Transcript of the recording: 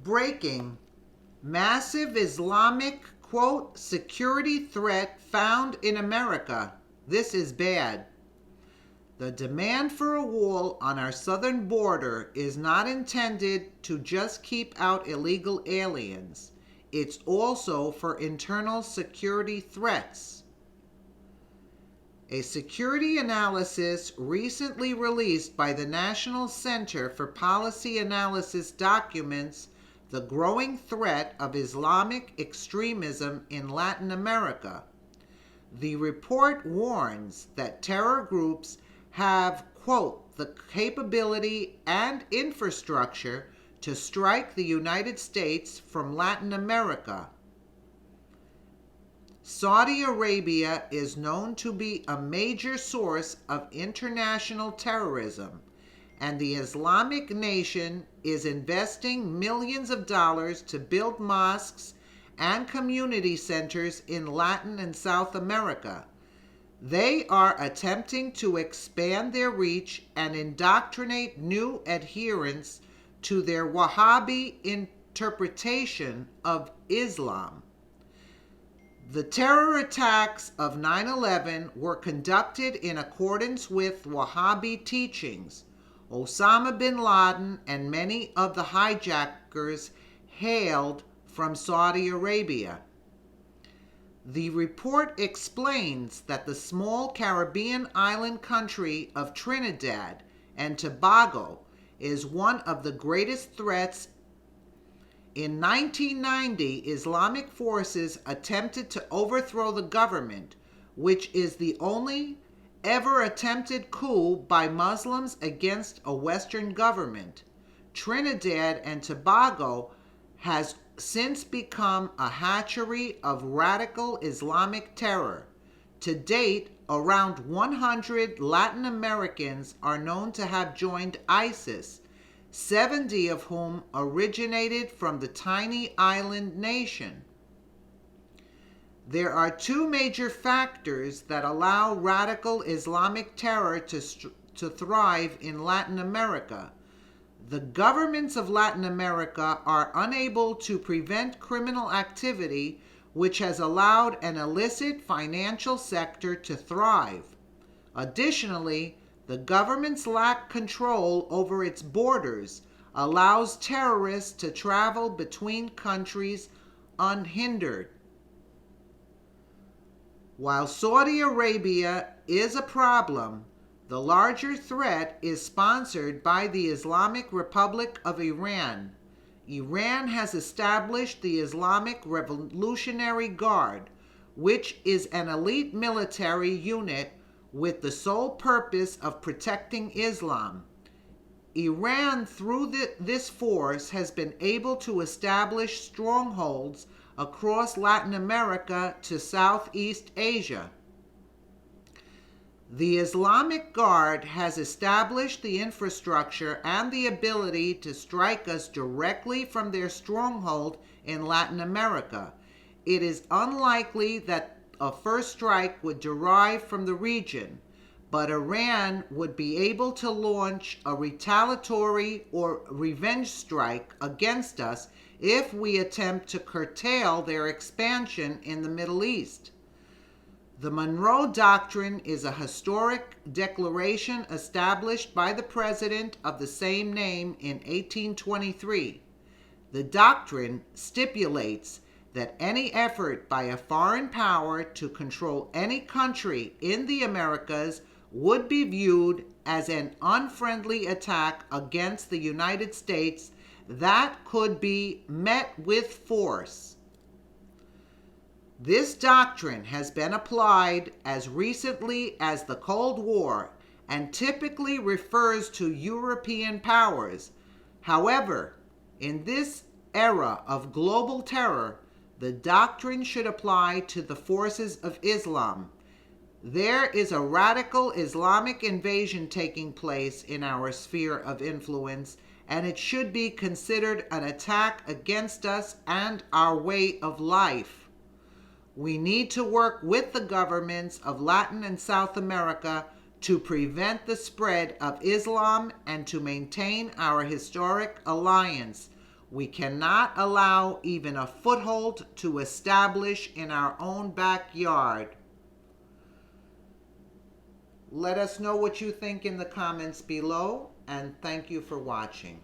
Breaking: massive Islamic, quote, security threat found in America. This is bad. The demand for a wall on our southern border is not intended to just keep out illegal aliens. It's also for internal security threats. A security analysis recently released by the National Center for Policy Analysis documents the growing threat of Islamic extremism in Latin America. The report warns that terror groups have, quote, the capability and infrastructure to strike the United States from Latin America. Saudi Arabia is known to be a major source of international terrorism, and the Islamic nation is investing millions of dollars to build mosques and community centers in Latin and South America. They are attempting to expand their reach and indoctrinate new adherents to their Wahhabi interpretation of Islam. The terror attacks of 9/11 were conducted in accordance with Wahhabi teachings. Osama bin Laden and many of the hijackers hailed from Saudi Arabia. The report explains that the small Caribbean island country of Trinidad and Tobago is one of the greatest threats. In 1990, Islamic forces attempted to overthrow the government, which is the only ever attempted coup by Muslims against a Western government. Trinidad and Tobago has since become a hatchery of radical Islamic terror. To date, around 100 Latin Americans are known to have joined ISIS, 70 of whom originated from the tiny island nation. There are two major factors that allow radical Islamic terror to thrive in Latin America. The governments of Latin America are unable to prevent criminal activity, which has allowed an illicit financial sector to thrive. Additionally, the government's lack control over its borders allows terrorists to travel between countries unhindered. While Saudi Arabia is a problem, the larger threat is sponsored by the Islamic Republic of Iran. Iran has established the Islamic Revolutionary Guard, which is an elite military unit with the sole purpose of protecting Islam. Iran, through this force, has been able to establish strongholds across Latin America to Southeast Asia. The Islamic Guard has established the infrastructure and the ability to strike us directly from their stronghold in Latin America. It is unlikely that a first strike would derive from the region, but Iran would be able to launch a retaliatory or revenge strike against us if we attempt to curtail their expansion in the Middle East. The Monroe Doctrine is a historic declaration established by the president of the same name in 1823. The doctrine stipulates that any effort by a foreign power to control any country in the Americas would be viewed as an unfriendly attack against the United States that could be met with force. This doctrine has been applied as recently as the Cold War and typically refers to European powers. However, in this era of global terror, the doctrine should apply to the forces of Islam. There is a radical Islamic invasion taking place in our sphere of influence, and it should be considered an attack against us and our way of life. We need to work with the governments of Latin and South America to prevent the spread of Islam and to maintain our historic alliance. We cannot allow even a foothold to establish in our own backyard. Let us know what you think in the comments below, and thank you for watching.